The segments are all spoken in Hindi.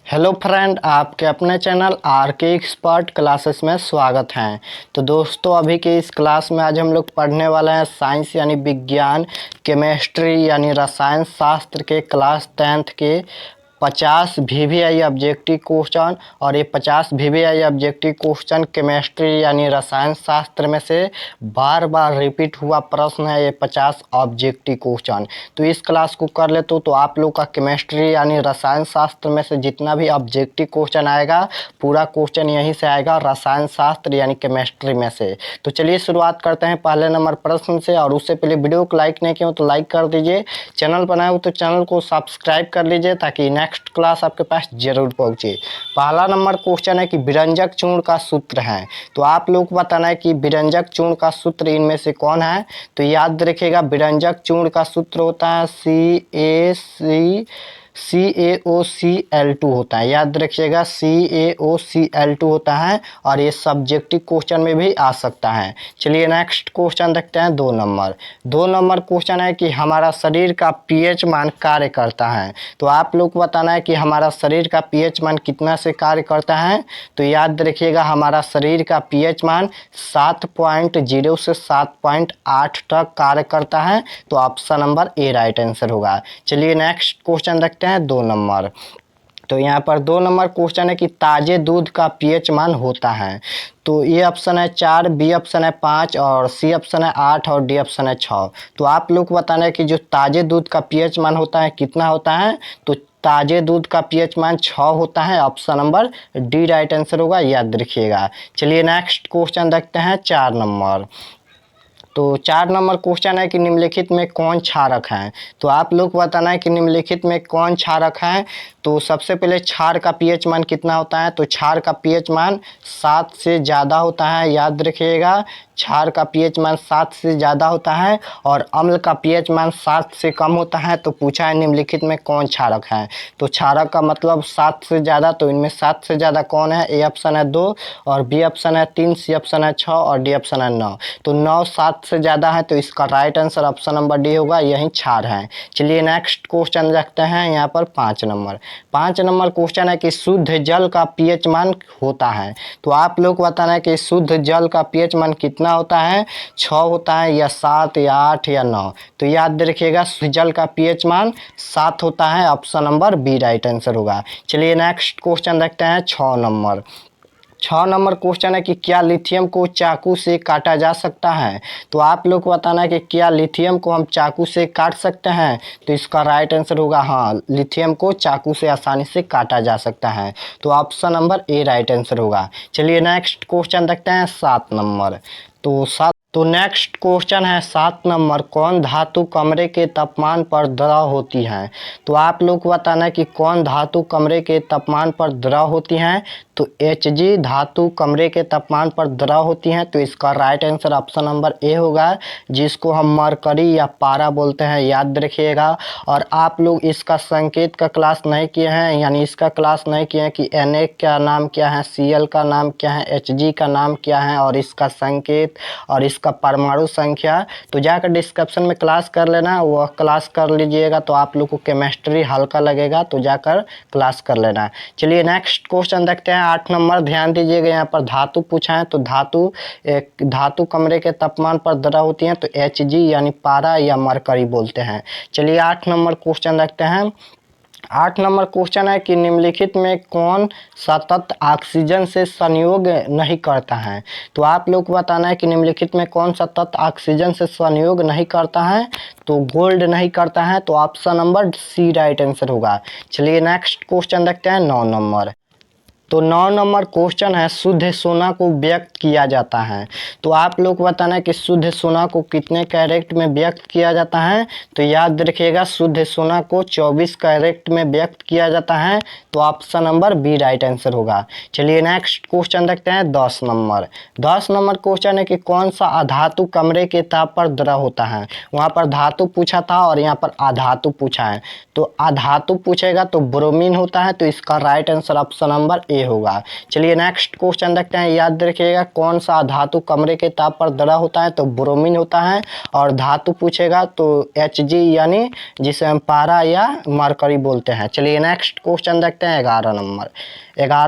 हेलो फ्रेंड, आपके अपने चैनल आर के एक्सपर्ट क्लासेस में स्वागत है। तो दोस्तों, अभी के इस क्लास में आज हम लोग पढ़ने वाले हैं साइंस यानी विज्ञान, केमिस्ट्री यानी रसायन शास्त्र के क्लास 10th के 50 वीवीआई ऑब्जेक्टिव क्वेश्चन। और ये 50 वीवीआई ऑब्जेक्टिव क्वेश्चन केमिस्ट्री यानी रसायन शास्त्र में से बार बार रिपीट हुआ प्रश्न है। ये 50 ऑब्जेक्टिव क्वेश्चन तो इस क्लास को कर लेते हो तो आप लोग का केमिस्ट्री यानी रसायन शास्त्र में से जितना भी ऑब्जेक्टिव क्वेश्चन आएगा पूरा क्वेश्चन यहीं से आएगा, रसायन शास्त्र यानी केमिस्ट्री में से। तो चलिए शुरुआत करते हैं पहले नंबर प्रश्न से। और उससे पहले वीडियो को लाइक नहीं किया हो तो लाइक कर दीजिए, चैनल बनाए हो तो चैनल को सब्सक्राइब कर लीजिए ताकि नेक्स्ट क्लास आपके पास जरूर पहुंचे। पहला नंबर क्वेश्चन है कि विरंजक चूर्ण का सूत्र है। तो आप लोग को बताना है कि विरंजक चूर्ण का सूत्र इनमें से कौन है। तो याद रखिएगा, विरंजक चूर्ण का सूत्र होता है CaCO2 होता है। याद रखिएगा, CaOCl2 होता है और ये सब्जेक्टिव क्वेश्चन में भी आ सकता है। चलिए नेक्स्ट क्वेश्चन देखते हैं। 2 नंबर क्वेश्चन है कि हमारा शरीर का पीएच मान कार्य करता है। तो आप लोग को बताना है कि हमारा शरीर का पीएच मान कितना से कार्य करता है। तो याद रखिएगा, हमारा शरीर का पीएच मान 7.0 से 7.8 तक कार्य करता है। तो option number A right answer होगा। चलिए नेक्स्ट क्वेश्चन देखते हैं 2 नंबर। तो यहाँ पर 2 नंबर क्वेश्चन है कि ताजे दूध का पीएच मान होता है। तो ए ऑप्शन है 4, बी ऑप्शन है 5 और सी ऑप्शन है 8 और डी ऑप्शन है 6। तो आप लोग को बताना है कि जो ताजे दूध का पीएच मान होता है कितना होता है। तो ताजे दूध का पीएच मान 6 होता है। Option number D right answer होगा, याद रखिएगा। चलिए नेक्स्ट क्वेश्चन देखते हैं 4 नंबर। तो 4 नंबर क्वेश्चन है कि निम्नलिखित में कौन क्षारक है। तो आप लोग को बताना है कि निम्नलिखित में कौन क्षारक है। तो सबसे पहले क्षार का पीएच मान कितना होता है। तो क्षार का पीएच मान 7 से ज़्यादा होता है। याद रखिएगा, क्षार का पीएच मान 7 से ज़्यादा होता है और अम्ल का पीएच मान 7 से कम होता है। तो पूछा है निम्नलिखित में कौन क्षारक है। तो क्षारक का मतलब 7 से ज़्यादा, तो इनमें 7 से ज़्यादा कौन है। ए ऑप्शन है 2 और बी ऑप्शन है 3, सी ऑप्शन है 6 और डी ऑप्शन है 9। तो 9 7 से ज़्यादा है तो इसका right answer option number D होगा, यही क्षार है। चलिए नेक्स्ट क्वेश्चन देखते हैं यहाँ पर 5 नंबर। 5 नंबर क्वेश्चन है कि शुद्ध जल का पीएच मान होता है। तो आप लोग को बताना है कि शुद्ध जल का पीएच मान कितना होता है। 6 होता है या 7 या 8 या 9। तो याद रखिएगा, शुद्ध जल का पीएच मान 7 होता है। Option number B right answer होगा। चलिए नेक्स्ट क्वेश्चन देखते हैं 6 नंबर। 6 नंबर क्वेश्चन है कि क्या लिथियम को चाकू से काटा जा सकता है। तो आप लोग को बताना है कि क्या लिथियम को हम चाकू से काट सकते हैं। तो इसका राइट आंसर होगा हाँ, लिथियम को चाकू से आसानी से काटा जा सकता है। तो option number A right answer होगा। चलिए नेक्स्ट क्वेश्चन देखते हैं 7 नंबर। तो नेक्स्ट क्वेश्चन है 7 नंबर, कौन धातु कमरे के तापमान पर द्रव होती है। तो आप लोग को बताना है कि कौन धातु कमरे के तापमान पर द्रव होती हैं। तो Hg धातु कमरे के तापमान पर द्रव होती हैं। तो इसका right answer option number A होगा, जिसको हम मरकरी या पारा बोलते हैं। याद रखिएगा। और आप लोग इसका संकेत का क्लास नहीं किए हैं, यानी इसका क्लास नहीं किए हैं कि Na का नाम क्या है, Cl का नाम क्या है, Hg का नाम क्या है और इसका संकेत और इसका परमाणु संख्या। तो जाकर डिस्क्रिप्शन में क्लास कर लेना, वह क्लास कर लीजिएगा तो आप लोग को केमिस्ट्री हल्का लगेगा। तो जाकर क्लास कर लेना। चलिए नेक्स्ट क्वेश्चन देखते हैं 8 नंबर। ध्यान दीजिएगा, यहाँ पर धातु पूछा है। तो धातु कमरे के तापमान पर द्रव होती हैं। तो Hg यानी पारा या मरकरी बोलते हैं। चलिए 8 नंबर क्वेश्चन देखते हैं। 8 नंबर क्वेश्चन है कि निम्नलिखित में कौन सतत ऑक्सीजन से संयोग नहीं करता है। तो आप लोग को बताना है कि निम्नलिखित में कौन सतत ऑक्सीजन से संयोग नहीं करता है। तो गोल्ड नहीं करता है। तो option number C right answer होगा। चलिए नेक्स्ट क्वेश्चन देखते हैं 9 नंबर। तो 9 नंबर क्वेश्चन है, शुद्ध सोना को व्यक्त किया जाता है। तो आप लोग को बताना है कि शुद्ध सोना को कितने कैरेट में व्यक्त किया जाता है। तो याद रखिएगा, शुद्ध सोना को 24 कैरेट में व्यक्त किया जाता है। तो option number B right answer होगा। चलिए नेक्स्ट क्वेश्चन देखते हैं 10 नंबर। 10 नंबर क्वेश्चन है कि कौन सा अधातु कमरे के ताप पर द्रव होता है। वहाँ पर धातु पूछा था और यहाँ पर अधातु पूछा है। तो अधातु पूछेगा तो ब्रोमीन होता है। तो इसका right answer option number A होगा। चलिए नेक्स्ट क्वेश्चन देखते हैं, याद रखिएगा कौन सा धातु कमरे के ताप पर दृढ़ होता है, तो ब्रोमीन होता है। और धातु पूछेगा तो Hg यानी जिसे हम पारा या मरकरी बोलते हैं। चलिए नेक्स्ट क्वेश्चन देखते हैं 11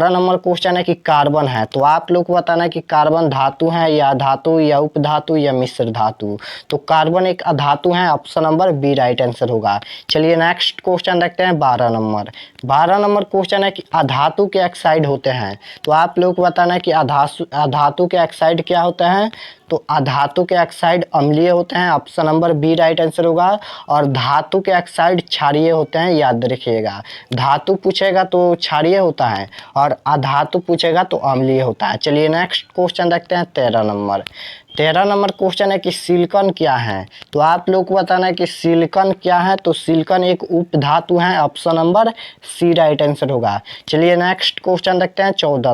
नंबर क्वेश्चन है कि कार्बन है, तो आप लोग को बताना है कि कार्बन धातु है या धातु या उपधातु या मिश्र धातु। तो कार्बन एक अधातु है, option number B right answer होगा। चलिए नेक्स्ट क्वेश्चन देखते हैं 12 नंबर क्वेश्चन है कि अधातु के ऑक्साइड होते हैं, तो आप लोग को बताना है कि अधातु के ऑक्साइड क्या होते हैं, तो अधातु के ऑक्साइड अम्लीय होते हैं, option number B right answer होगा। और धातु के ऑक्साइड क्षारीय होते हैं, याद रखिएगा धातु पूछेगा तो क्षारीय होता है और अधातु पूछेगा तो अम्लीय होता है। चलिए नेक्स्ट क्वेश्चन देखते हैं 13 नंबर क्वेश्चन है कि सिलिकॉन क्या है, तो आप लोग को बताना है कि सिलिकॉन क्या है, तो सिलिकॉन एक उप धातु है, option number C right answer होगा। चलिए नेक्स्ट क्वेश्चन देखते हैं 14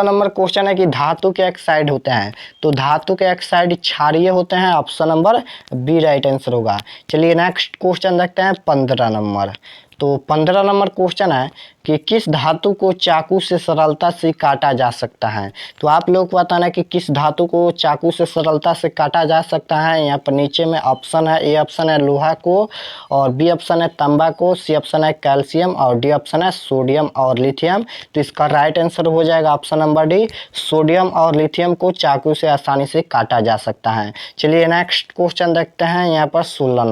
नंबर क्वेश्चन है कि धातु के ऑक्साइड होते हैं, तो धातु के ऑक्साइड क्षारीय होते हैं, option number B right answer होगा। चलिए नेक्स्ट क्वेश्चन देखते हैं 15 नंबर। तो 15 नंबर क्वेश्चन है कि किस धातु को चाकू से सरलता से काटा जा सकता है, तो आप लोग को बताना है कि किस धातु को चाकू से सरलता से काटा जा सकता है। यहाँ पर नीचे में ऑप्शन है, ए ऑप्शन है लोहा को, और बी ऑप्शन है तांबा को, सी ऑप्शन है कैल्शियम, और डी ऑप्शन है सोडियम और लिथियम। तो इसका राइट आंसर हो जाएगा ऑप्शन नंबर डी, सोडियम और लिथियम को चाकू से आसानी से काटा जा सकता है। चलिए नेक्स्ट क्वेश्चन देखते हैं यहाँ पर 16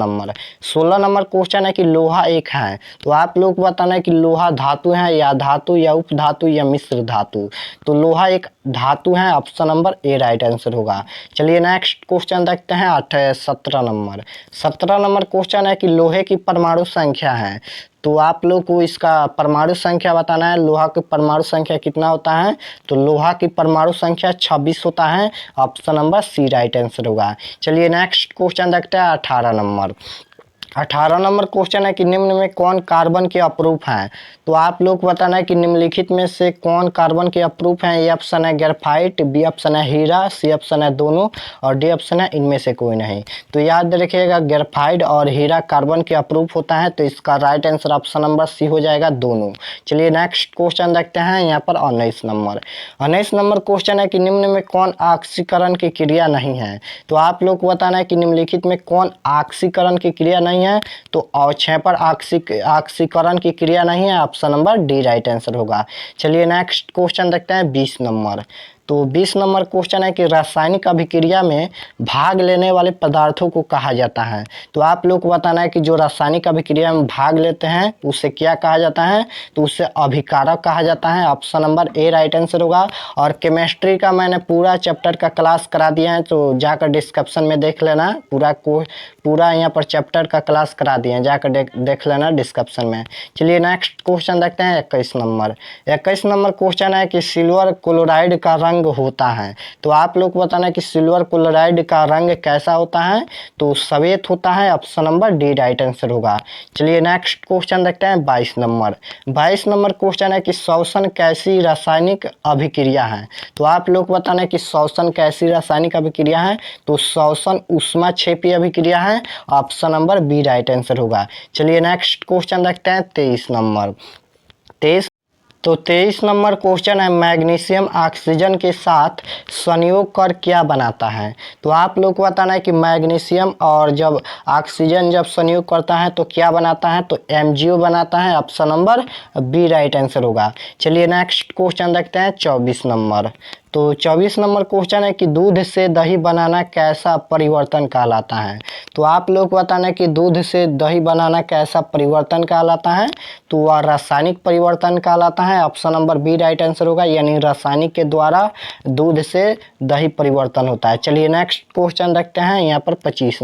नंबर क्वेश्चन है कि लोहा एक है, तो आप लोग को बताना है कि लोहा धातु है या धातु या उपधातु या मिश्र धातु। तो लोहा एक धातु है, option number A right answer होगा। चलिए नेक्स्ट क्वेश्चन देखते हैं 17 नंबर क्वेश्चन है कि लोहे की परमाणु संख्या है, तो आप लोग को इसका परमाणु संख्या बताना है। लोहा की परमाणु संख्या कितना होता है, तो लोहा की परमाणु संख्या 26 होता है, option number C right answer होगा। चलिए नेक्स्ट क्वेश्चन देखते हैं 18 नंबर क्वेश्चन है कि निम्न में कौन कार्बन के अपरूप हैं, तो आप लोग बताना है कि निम्नलिखित में से कौन कार्बन के अपरूप हैं। ए ऑप्शन है ग्रेफाइट, बी ऑप्शन है हीरा, सी ऑप्शन है दोनों, और डी ऑप्शन है इनमें से कोई नहीं। तो याद रखिएगा ग्रेफाइट और हीरा कार्बन के अपरूप होता है, तो इसका right answer option number C हो जाएगा, दोनों। चलिए नेक्स्ट क्वेश्चन देखते हैं यहाँ पर 19 नंबर क्वेश्चन है कि निम्न में कौन ऑक्सीकरण की क्रिया नहीं है, तो आप लोग को बताना है कि निम्नलिखित में कौन ऑक्सीकरण की क्रिया नहीं है, तो अवक्षेपण ऑक्सीकरण की क्रिया नहीं है, option number D right answer होगा। चलिए नेक्स्ट क्वेश्चन देखते हैं 20 नंबर। तो 20 नंबर क्वेश्चन है कि रासायनिक अभिक्रिया में भाग लेने वाले पदार्थों को कहा जाता है, तो आप लोग को बताना है कि जो रासायनिक अभिक्रिया में भाग लेते हैं उसे क्या कहा जाता है, तो उसे अभिकारक कहा जाता है, option number A right answer होगा। और केमिस्ट्री का मैंने पूरा चैप्टर का क्लास करा दिया है, तो जाकर डिस्क्रिप्शन में देख लेना, पूरा यहाँ पर चैप्टर का क्लास करा दिए हैं, जाकर देख लेना डिस्क्रिप्शन में। चलिए नेक्स्ट क्वेश्चन देखते हैं 21 नंबर क्वेश्चन है कि सिल्वर क्लोराइड का रंग होता है, तो आप लोग को बताना है कि सिल्वर क्लोराइड का रंग कैसा होता है, तो सफेद होता है, option number D right answer होगा। चलिए नेक्स्ट क्वेश्चन देखते हैं 22 नंबर क्वेश्चन है कि श्वसन कैसी रासायनिक अभिक्रिया है, तो आप लोग को बताना है कि श्वसन कैसी रासायनिक अभिक्रिया है, तो श्वसन ऊष्माक्षेपी अभिक्रिया है, option number B right answer होगा। चलिए नेक्स्ट क्वेश्चन देखते हैं 23 नंबर क्वेश्चन है मैग्नीशियम ऑक्सीजन के साथ संयोग कर क्या बनाता है, तो आप लोग को बताना है कि मैग्नीशियम और जब ऑक्सीजन जब संयोग करता है तो क्या बनाता है, तो MgO बनाता है, option number B right answer होगा। चलिए नेक्स्ट क्वेश्चन देखते हैं 24 नंबर। तो 24 नंबर क्वेश्चन है कि दूध से दही बनाना कैसा परिवर्तन कहलाता है, तो आप लोग को बताना है कि दूध से दही बनाना कैसा परिवर्तन कहलाता है, तो वह रासायनिक परिवर्तन कहलाता है, option number B right answer होगा, यानी रासायनिक के द्वारा दूध से दही परिवर्तन होता है। चलिए नेक्स्ट क्वेश्चन देखते हैं यहाँ पर 25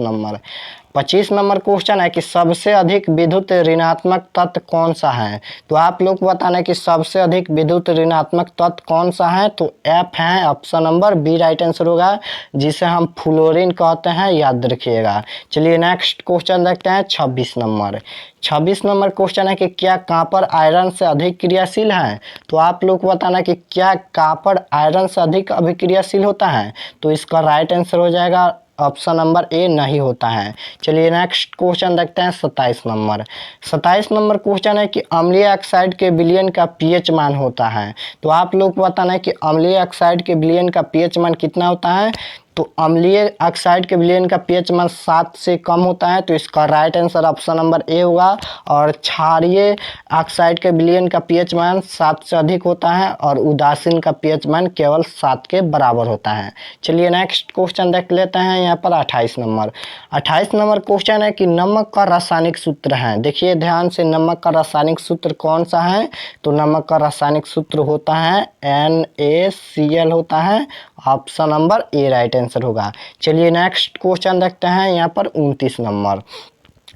नंबर क्वेश्चन है कि सबसे अधिक विद्युत ऋणात्मक तत्व कौन सा है, तो आप लोग को बताना है कि सबसे अधिक विद्युत ऋणात्मक तत्व कौन सा है, तो F है, option number B right answer होगा, जिसे हम फ्लोरीन कहते हैं, याद रखिएगा। चलिए नेक्स्ट क्वेश्चन देखते हैं 26 नंबर क्वेश्चन है कि क्या कॉपर आयरन से अधिक क्रियाशील है, तो आप लोग को बताना है कि क्या कॉपर आयरन से अधिक अभिक्रियाशील होता है, तो इसका राइट आंसर हो जाएगा ऑप्शन नंबर ए नहीं होता है। चलिए नेक्स्ट क्वेश्चन देखते हैं 27 नंबर। 27 नंबर क्वेश्चन है कि अम्लीय ऑक्साइड के विलयन का पीएच मान होता है। तो आप लोग को बताना है कि अम्लीय ऑक्साइड के विलयन का पीएच मान कितना होता है। तो अम्लीय ऑक्साइड के विलयन का पीएच मान 7 से कम होता है, तो इसका right answer option number A होगा। और क्षारीय ऑक्साइड के विलयन का पीएच मान 7 से अधिक होता है और उदासीन का पीएच मान केवल 7 के बराबर होता है। चलिए नेक्स्ट क्वेश्चन देख लेते हैं यहाँ पर 28 नंबर। 28 नंबर क्वेश्चन है कि नमक का रासायनिक सूत्र है। देखिए ध्यान से, नमक का रासायनिक सूत्र कौन सा है। तो नमक का रासायनिक सूत्र होता है NaCl होता है। Option number A right answer होगा। चलिए नेक्स्ट क्वेश्चन देखते हैं यहाँ पर 29 नंबर।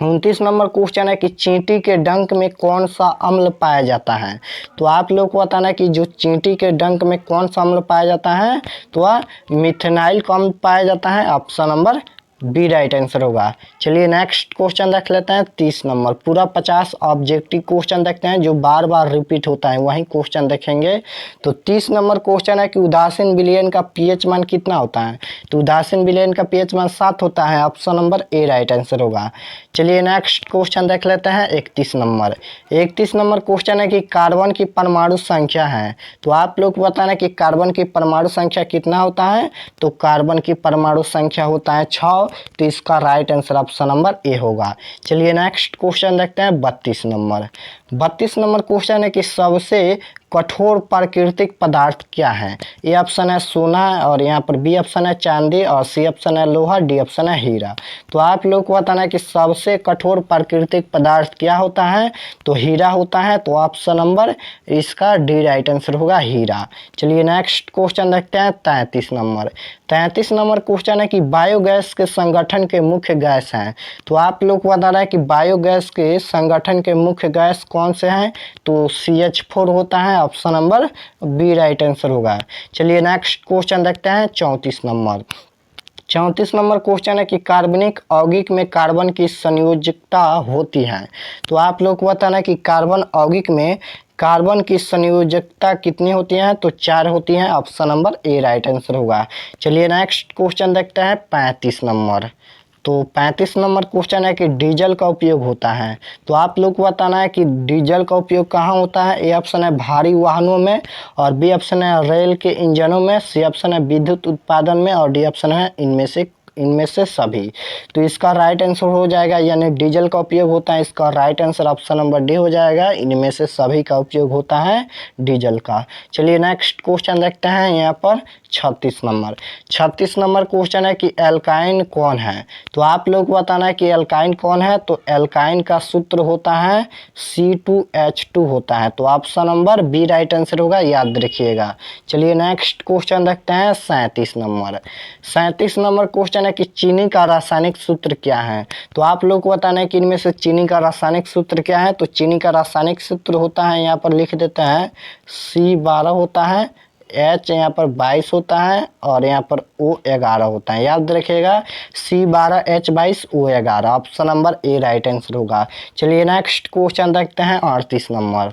29 नंबर क्वेश्चन है कि चींटी के डंक में कौन सा अम्ल पाया जाता है। तो आप लोग को बताना है कि जो चींटी के डंक में कौन सा अम्ल पाया जाता है। तो वह मिथेनाइल का अम्ल पाया जाता है। Option number B right answer होगा। चलिए नेक्स्ट क्वेश्चन देख लेते हैं 30 नंबर। पूरा 50 ऑब्जेक्टिव क्वेश्चन देखते हैं जो बार बार रिपीट होता है, वही क्वेश्चन देखेंगे। तो 30 नंबर क्वेश्चन है कि उदासीन विलयन का पीएच मान कितना होता है। तो उदासीन विलयन का पीएच मान 7 होता है। Option number A right answer होगा। चलिए नेक्स्ट क्वेश्चन देख लेते हैं 31 नंबर। 31 नंबर क्वेश्चन है कि कार्बन की परमाणु संख्या है। तो आप लोग को बताना है कि कार्बन की परमाणु संख्या कितना होता है। तो कार्बन की परमाणु संख्या होता है 6। तो इसका right answer option number A होगा। चलिए नेक्स्ट क्वेश्चन देखते हैं 32 नंबर। 32 नंबर क्वेश्चन है कि सबसे कठोर प्राकृतिक पदार्थ क्या है। ए ऑप्शन है सोना और यहाँ पर बी ऑप्शन है चांदी और सी ऑप्शन है लोहा, डी ऑप्शन है हीरा। तो आप लोग को बताना है कि सबसे कठोर प्राकृतिक पदार्थ क्या होता है। तो हीरा होता है। तो ऑप्शन नंबर इसका डी राइट आंसर होगा, हीरा। चलिए नेक्स्ट क्वेश्चन देखते हैं 33 नंबर। 33 नंबर क्वेश्चन है कि बायोगैस के संगठन के मुख्य गैस हैं। तो आप लोग को बताना है कि बायोगैस के संगठन के मुख्य गैस कौन से हैं। तो CH4 होता है। Option number B right answer होगा। चलिए नेक्स्ट क्वेश्चन देखते हैं 34 नंबर। 34 नंबर क्वेश्चन है कि कार्बनिक यौगिक में कार्बन की संयोजकता होती है। तो आप लोग को बताना है कि कार्बन यौगिक में कार्बन की संयोजकता कितनी होती है। तो 4 होती है। Option number A right answer होगा। चलिए नेक्स्ट क्वेश्चन देखते हैं 35 नंबर। तो 35 नंबर क्वेश्चन है कि डीजल का उपयोग होता है। तो आप लोग को बताना है कि डीजल का उपयोग कहाँ होता है। ए ऑप्शन है भारी वाहनों में और बी ऑप्शन है रेल के इंजनों में, सी ऑप्शन है विद्युत उत्पादन में और डी ऑप्शन है इनमें से सभी। तो इसका राइट आंसर हो जाएगा, यानी डीजल का उपयोग होता है। इसका right answer option number D हो जाएगा, इनमें से सभी का उपयोग होता है डीजल का। चलिए नेक्स्ट क्वेश्चन देखते हैं यहाँ पर 36 नंबर। 36 नंबर क्वेश्चन है कि एल्काइन कौन है। तो आप लोग को बताना है कि एल्काइन कौन है। तो एल्काइन का सूत्र होता है C2H2 होता है। तो option number B right answer होगा, याद रखिएगा। चलिए नेक्स्ट क्वेश्चन देखते हैं 37 नंबर। 37 नंबर क्वेश्चन है कि चीनी का रासायनिक सूत्र क्या है। तो आप लोग को बताना है कि इनमें से चीनी का रासायनिक सूत्र क्या है। तो चीनी का रासायनिक सूत्र होता है, यहाँ पर लिख देते हैं C12 होता है, H यहाँ पर 22 होता है और यहाँ पर O11 होता है। याद रखिएगा C12 H22 O11। Option number A right answer होगा। चलिए नेक्स्ट क्वेश्चन देखते हैं 38 नंबर।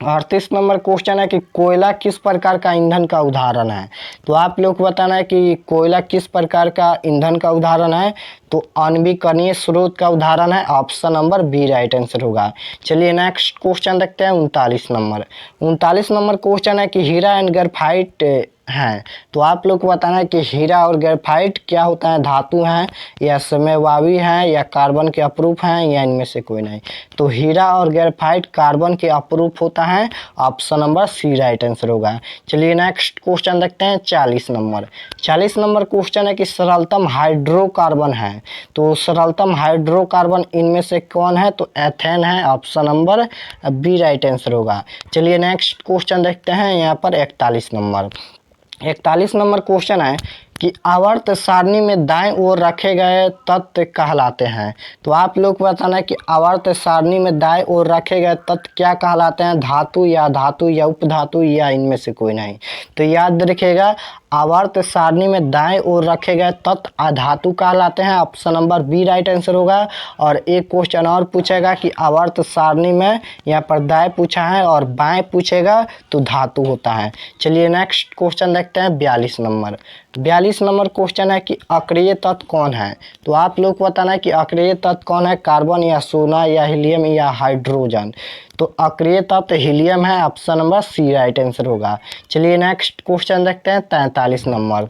38 नंबर क्वेश्चन है कि कोयला किस प्रकार का ईंधन का उदाहरण है। तो आप लोग को बताना है कि कोयला किस प्रकार का ईंधन का उदाहरण है। तो अनवीकरणीय स्रोत का उदाहरण है। Option number B right answer होगा। चलिए नेक्स्ट क्वेश्चन देखते हैं 39 नंबर। 39 नंबर क्वेश्चन है कि हीरा एंड ग्रेफाइट हैं। तो आप लोग को बताना है कि हीरा और ग्रेफाइट क्या होता है, धातु हैं या समवायी हैं या कार्बन के अपरूप हैं या इनमें से कोई नहीं। तो हीरा और ग्रेफाइट कार्बन के अपरूप होता है। Option number C right answer होगा। चलिए नेक्स्ट क्वेश्चन देखते हैं 40 नंबर। 40 नंबर क्वेश्चन है कि सरलतम हाइड्रोकार्बन है। तो सरलतम हाइड्रोकार्बन इनमें से कौन है। तो एथेन है। Option number B right answer होगा। चलिए नेक्स्ट क्वेश्चन देखते हैं यहाँ पर 41 नंबर। 41 नंबर क्वेश्चन है कि आवर्त सारणी में दाएं ओर रखे गए तत्व कहलाते हैं। तो आप लोग को बताना है कि आवर्त सारणी में दाएं ओर रखे गए तत्व क्या कहलाते हैं, धातु या उपधातु या इनमें से कोई नहीं। तो याद रखिएगा आवर्त सारणी में दाएं ओर रखे गए तत्व अधातु कहलाते हैं। Option number B right answer होगा। और एक क्वेश्चन और पूछेगा कि आवर्त सारणी में यहाँ पर दाएं पूछा है और बाएं पूछेगा तो धातु होता है। चलिए नेक्स्ट क्वेश्चन देखते हैं 42 नंबर। 42 43 नंबर क्वेश्चन है कि अक्रिय तत्व कौन है। तो आप लोग को बताना है कि अक्रिय तत्व कौन है, कार्बन या सोना या हीलियम या हाइड्रोजन। तो अक्रिय तत्व हीलियम है, option number C right answer होगा। चलिए नेक्स्ट क्वेश्चन देखते हैं 43 नंबर।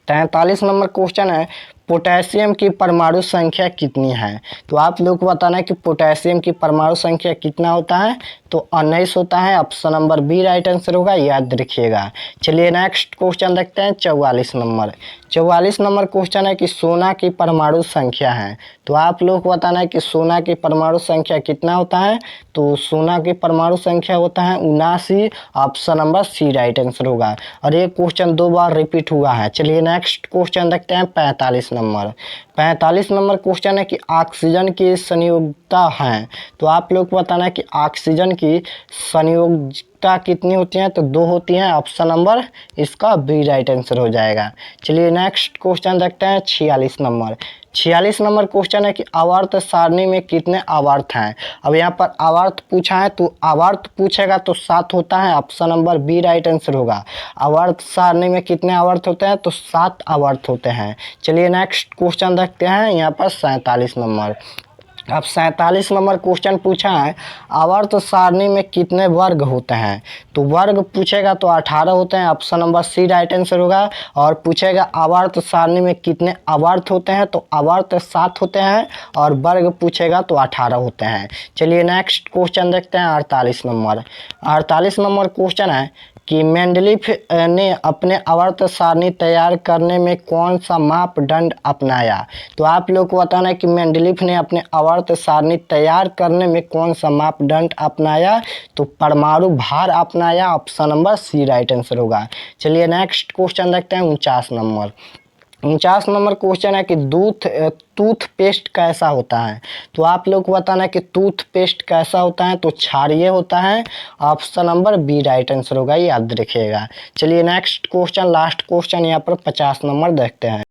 43 नंबर क्वेश्चन है पोटेशियम की परमाणु संख्या कितनी है। तो आप लोग को बताना है कि पोटेशियम की परमाणु संख्या कितना होता है। तो 19 होता है, option number B right answer होगा, याद रखिएगा। चलिए नेक्स्ट क्वेश्चन देखते हैं 44 नंबर। 44 नंबर क्वेश्चन है कि सोना की परमाणु संख्या है। तो आप लोग को बताना है कि सोना की परमाणु संख्या कितना होता है। तो सोना की परमाणु संख्या होता है 79, option number C right answer होगा। और ये क्वेश्चन 2 बार रिपीट हुआ है। चलिए नेक्स्ट क्वेश्चन देखते हैं 45 नंबर। 45 नंबर क्वेश्चन है कि ऑक्सीजन की संयोजकता है। तो आप लोग को बताना है कि ऑक्सीजन की संयोजकता कितनी होती है। तो 2 होती हैं, ऑप्शन नंबर इसका बी राइट आंसर हो जाएगा। चलिए नेक्स्ट क्वेश्चन देखते हैं 46 नंबर। 46 नंबर क्वेश्चन है कि आवर्त सारणी में कितने आवर्त हैं। अब यहाँ पर आवर्त पूछा है, तो आवर्त पूछेगा तो 7 होता है, option number B right answer होगा। आवर्त सारणी में कितने आवर्त होते हैं। तो 7 आवर्त होते हैं। चलिए नेक्स्ट क्वेश्चन देखते हैं यहाँ पर 47 नंबर। अब 47 नंबर क्वेश्चन पूछा है आवर्त सारणी में कितने वर्ग होते हैं। तो वर्ग पूछेगा तो 18 होते हैं, option number C right answer होगा। और पूछेगा आवर्त सारणी में कितने आवर्त होते हैं। तो आवर्त 7 होते हैं और वर्ग पूछेगा तो 18 होते हैं। चलिए नेक्स्ट क्वेश्चन देखते हैं 48 नंबर। 48 नंबर क्वेश्चन है कि मेंडलीफ ने अपने आवर्त सारणी तैयार करने में कौन सा मापदंड अपनाया। तो आप लोग को बताना है कि मेंडलीफ ने अपने आवर्त सारणी तैयार करने में कौन सा मापदंड अपनाया। तो परमाणु भार अपनाया, option number C right answer होगा। चलिए नेक्स्ट क्वेश्चन देखते हैं 49 नंबर। 49 नंबर क्वेश्चन है कि टूथपेस्ट कैसा होता है। तो आप लोग को बताना है कि टूथपेस्ट कैसा होता है। तो क्षारीय होता है, option number B right answer होगा, याद रखिएगा। चलिए नेक्स्ट क्वेश्चन, लास्ट क्वेश्चन यहाँ पर 50 नंबर देखते हैं।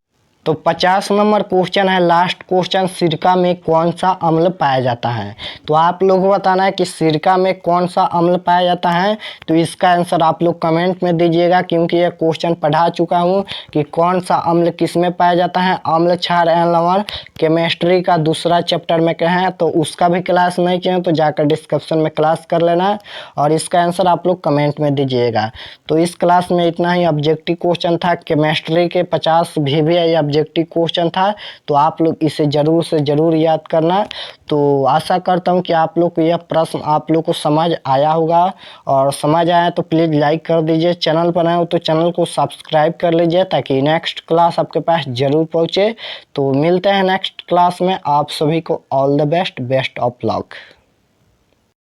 तो 50 नंबर क्वेश्चन है लास्ट क्वेश्चन, सिरका में कौन सा अम्ल पाया जाता है। तो आप लोग को बताना है कि सिरका में कौन सा अम्ल पाया जाता है। तो इसका आंसर आप लोग कमेंट में दीजिएगा, क्योंकि यह क्वेश्चन पढ़ा चुका हूँ कि कौन सा अम्ल किस में पाया जाता है। अम्ल क्षार एवं लवण केमिस्ट्री का दूसरा चैप्टर में कहे हैं, तो उसका भी क्लास नहीं किए तो जाकर डिस्क्रिप्शन में क्लास कर लेना। और इसका आंसर आप लोग कमेंट में दीजिएगा। तो इस क्लास में इतना ही ऑब्जेक्टिव क्वेश्चन था, केमिस्ट्री के 50 VVI ऑब्जेक्टिव क्वेश्चन था। तो आप लोग इसे ज़रूर से ज़रूर याद करना। तो आशा करता हूँ कि आप लोग को यह प्रश्न आप लोग को समझ आया होगा, और समझ आया तो प्लीज़ लाइक कर दीजिए। चैनल पर आए हो तो चैनल को सब्सक्राइब कर लीजिए, ताकि नेक्स्ट क्लास आपके पास ज़रूर पहुँचे। तो मिलते हैं नेक्स्ट क्लास में। आप सभी को all the best, best of luck.